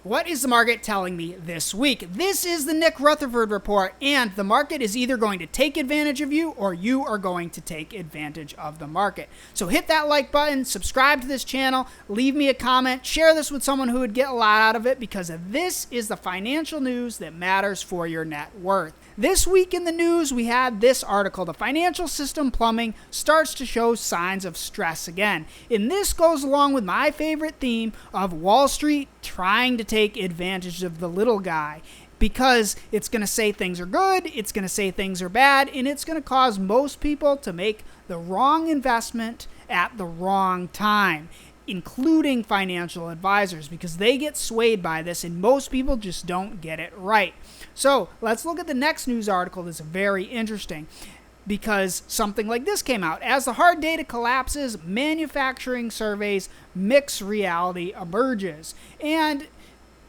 What is the market telling me this week? This is the Nick Rutherford Report, and the market is either going to take advantage of you or you are going to take advantage of the market. So hit that like button, subscribe to this channel, leave me a comment, share this with someone who would get a lot out of it because this is the financial news that matters for your net worth. This week in the news, we had this article, "The financial system plumbing starts to show signs of stress again." And this goes along with my favorite theme of Wall Street trying to take advantage of the little guy, because it's going to say things are good, it's going to say things are bad, and it's going to cause most people to make the wrong investment at the wrong time, including financial advisors, because they get swayed by this and most people just don't get it right. So let's look at the next news article that's very interesting, because something like this came out. As the hard data collapses, manufacturing surveys mixed reality emerges. And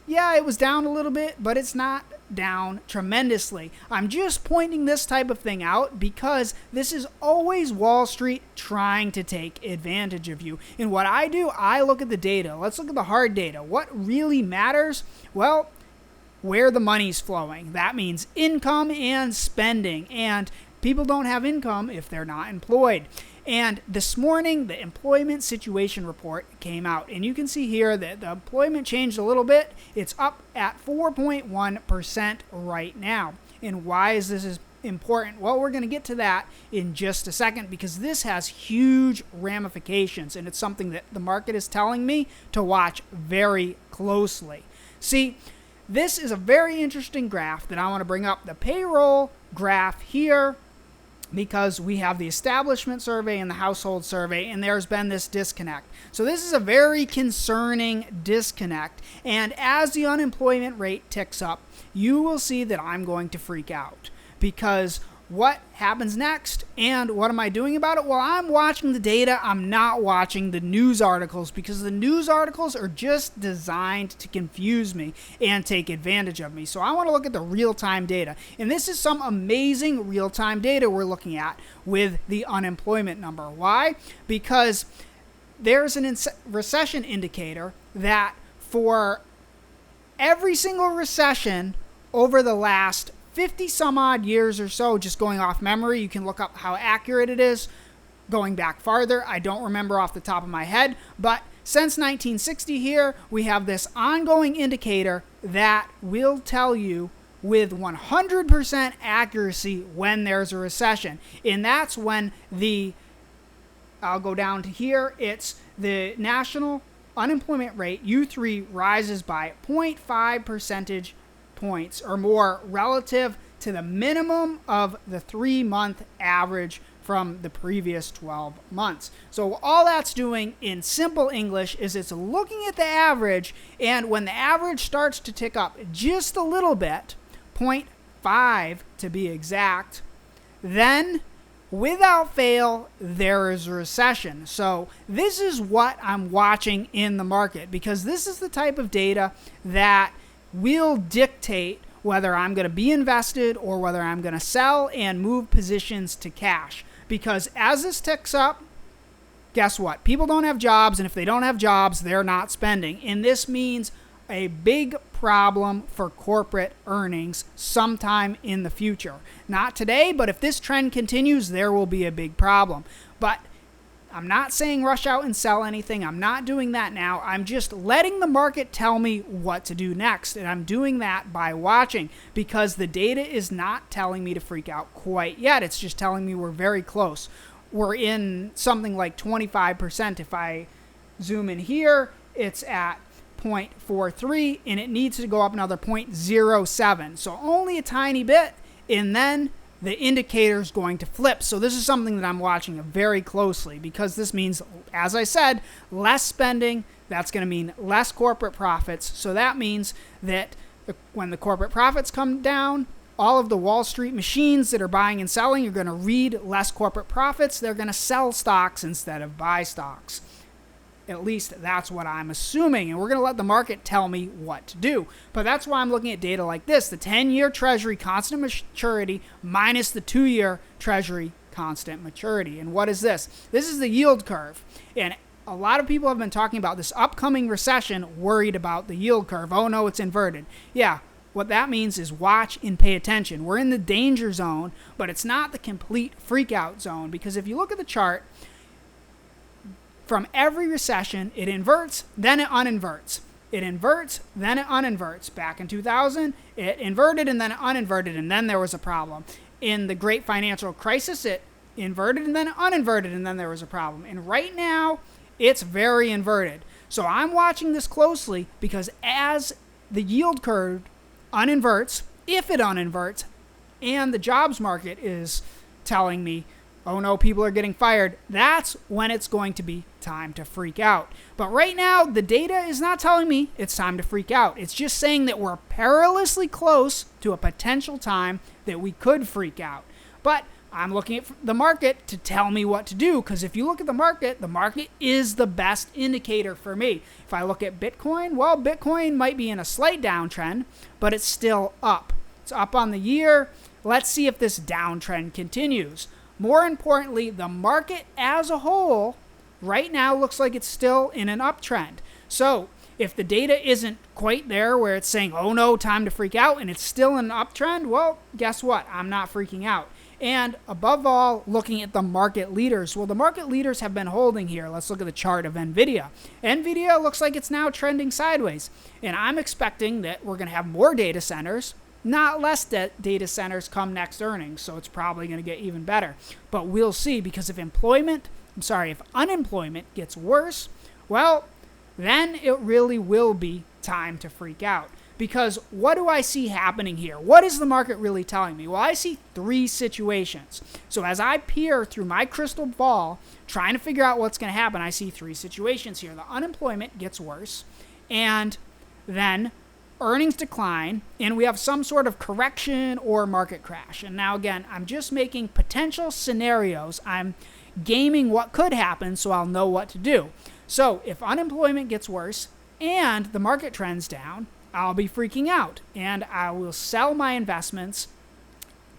yeah, it was down a little bit, but it's not down tremendously. I'm just pointing this type of thing out because this is always Wall Street trying to take advantage of you. And what I do, I look at the data. Let's look at the hard data. What really matters? Well, where the money's flowing. That means income and spending. And people don't have income if they're not employed. And this morning, the employment situation report came out. And you can see here that the employment changed a little bit. It's up at 4.1% right now. And why is this important? Well, we're going to get to that in just a second, because this has huge ramifications. And it's something that the market is telling me to watch very closely. See, this is a very interesting graph that I want to bring up. The payroll graph here, because we have the establishment survey and the household survey, and there's been this disconnect. So this is a very concerning disconnect. And as the unemployment rate ticks up, you will see that I'm going to freak out, because what happens next and what am I doing about it? Well, I'm watching the data. I'm not watching the news articles, because the news articles are just designed to confuse me and take advantage of me. So I want to look at the real-time data. And this is some amazing real-time data we're looking at with the unemployment number. Why? Because there's an recession indicator that for every single recession over the last 50 some odd years or so, just going off memory, you can look up how accurate it is going back farther. I don't remember off the top of my head, but since 1960 here, we have this ongoing indicator that will tell you with 100% accuracy when there's a recession. And that's when I'll go down to here, it's the national unemployment rate, U3, rises by 0.5 percentage points or more relative to the minimum of the 3-month average from the previous 12 months. So all that's doing in simple English is it's looking at the average, and when the average starts to tick up just a little bit, 0.5 to be exact, then without fail, there is a recession. So this is what I'm watching in the market, because this is the type of data that will dictate whether I'm going to be invested or whether I'm going to sell and move positions to cash. Because as this ticks up, guess what? People don't have jobs, and if they don't have jobs, they're not spending. And this means a big problem for corporate earnings sometime in the future. Not today, but if this trend continues, there will be a big problem. But I'm not saying rush out and sell anything. I'm not doing that now. I'm just letting the market tell me what to do next. And I'm doing that by watching, because the data is not telling me to freak out quite yet. It's just telling me we're very close. We're in something like 25%. If I zoom in here, it's at 0.43, and it needs to go up another 0.07. So only a tiny bit, and then the indicator is going to flip. So this is something that I'm watching very closely, because this means, as I said, less spending. That's going to mean less corporate profits. So that means that when the corporate profits come down, all of the Wall Street machines that are buying and selling are going to read less corporate profits. They're going to sell stocks instead of buy stocks. At least that's what I'm assuming, and we're going to let the market tell me what to do. But that's why I'm looking at data like this, the 10-year Treasury constant maturity minus the 2-year Treasury constant maturity. And what is this? This is the yield curve. And a lot of people have been talking about this upcoming recession, worried about the yield curve. Oh no, it's inverted. Yeah, what that means is watch and pay attention. We're in the danger zone, but it's not the complete freak out zone, because if you look at the chart, from every recession, it inverts, then it uninverts. It inverts, then it uninverts. Back in 2000, it inverted and then it uninverted, and then there was a problem. In the Great Financial Crisis, it inverted and then it uninverted, and then there was a problem. And right now, it's very inverted. So I'm watching this closely, because as the yield curve uninverts, if it uninverts, and the jobs market is telling me, oh no, people are getting fired, that's when it's going to be time to freak out. But right now, the data is not telling me it's time to freak out. It's just saying that we're perilously close to a potential time that we could freak out. But I'm looking at the market to tell me what to do, because if you look at the market is the best indicator for me. If I look at Bitcoin, well, Bitcoin might be in a slight downtrend, but it's still up. It's up on the year. Let's see if this downtrend continues. More importantly, the market as a whole right now looks like it's still in an uptrend. So if the data isn't quite there where it's saying, oh no, time to freak out, and it's still in an uptrend, well, guess what? I'm not freaking out. And above all, looking at the market leaders. Well, the market leaders have been holding here. Let's look at the chart of NVIDIA. NVIDIA looks like it's now trending sideways. And I'm expecting that we're going to have more data centers, not less data centers come next earnings. So it's probably going to get even better. But we'll see, because if unemployment gets worse, well, then it really will be time to freak out. Because what do I see happening here? What is the market really telling me? Well, I see three situations. So as I peer through my crystal ball, trying to figure out what's going to happen, I see three situations here. The unemployment gets worse, and then earnings decline, and we have some sort of correction or market crash. And now, again, I'm just making potential scenarios. I'm gaming what could happen so I'll know what to do. So if unemployment gets worse and the market trends down, I'll be freaking out, and I will sell my investments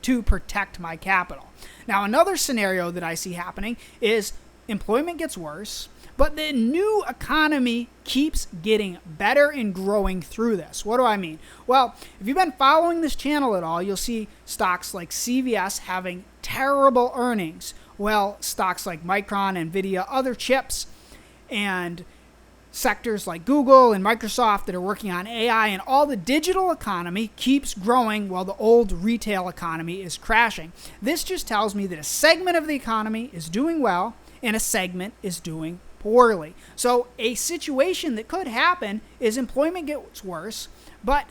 to protect my capital. Now, another scenario that I see happening is employment gets worse, but the new economy keeps getting better and growing through this. What do I mean? Well, if you've been following this channel at all, you'll see stocks like CVS having terrible earnings. Well, stocks like Micron, NVIDIA, other chips, and sectors like Google and Microsoft that are working on AI, and all the digital economy keeps growing while the old retail economy is crashing. This just tells me that a segment of the economy is doing well and a segment is doing poorly. So a situation that could happen is employment gets worse, but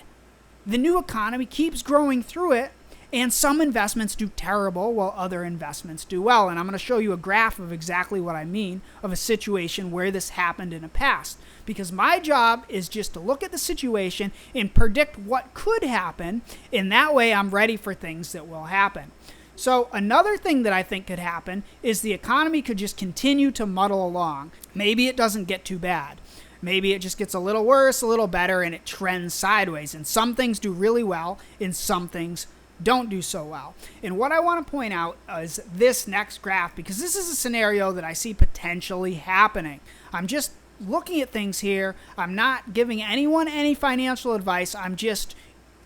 the new economy keeps growing through it, and some investments do terrible while other investments do well. And I'm going to show you a graph of exactly what I mean, of a situation where this happened in the past. Because my job is just to look at the situation and predict what could happen, and that way I'm ready for things that will happen. So another thing that I think could happen is the economy could just continue to muddle along. Maybe it doesn't get too bad. Maybe it just gets a little worse, a little better, and it trends sideways. And some things do really well, and some things don't do so well. And what I want to point out is this next graph, because this is a scenario that I see potentially happening. I'm just looking at things here. I'm not giving anyone any financial advice. I'm just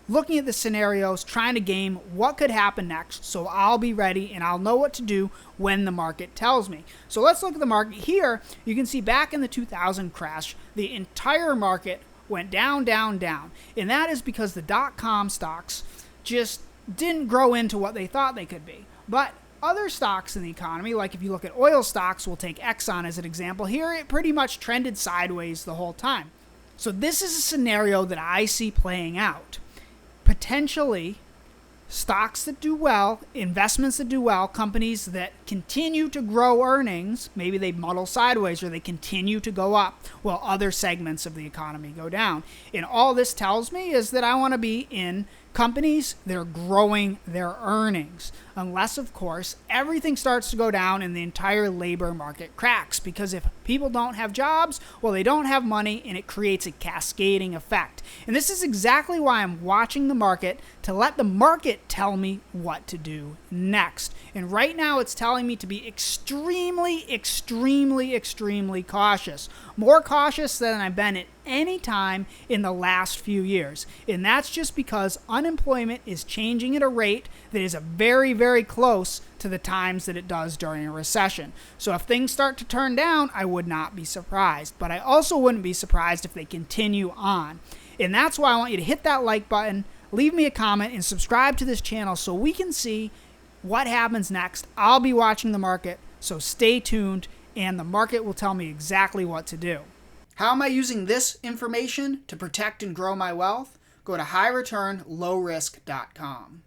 looking at the scenarios, trying to game what could happen next, so I'll be ready and I'll know what to do when the market tells me. So let's look at the market here. You can see back in the 2000 crash, the entire market went down, down, down. And that is because the dot-com stocks just didn't grow into what they thought they could be. But other stocks in the economy, like if you look at oil stocks, we'll take Exxon as an example here, it pretty much trended sideways the whole time. So this is a scenario that I see playing out. Potentially, stocks that do well, investments that do well, companies that continue to grow earnings, maybe they muddle sideways or they continue to go up while other segments of the economy go down. And all this tells me is that I want to be in companies that are growing their earnings. Unless, of course, everything starts to go down and the entire labor market cracks. Because if people don't have jobs, well, they don't have money, and it creates a cascading effect. And this is exactly why I'm watching the market, to let the market tell me what to do next. And right now it's telling me to be extremely cautious. More cautious than I've been at any time in the last few years. And that's just because unemployment is changing at a rate that is very close to the times that it does during a recession. So if things start to turn down, I would not be surprised. But I also wouldn't be surprised if they continue on. And that's why I want you to hit that like button, leave me a comment, and subscribe to this channel so we can see what happens next. I'll be watching the market, so stay tuned, and the market will tell me exactly what to do. How am I using this information to protect and grow my wealth? Go to highreturnlowrisk.com.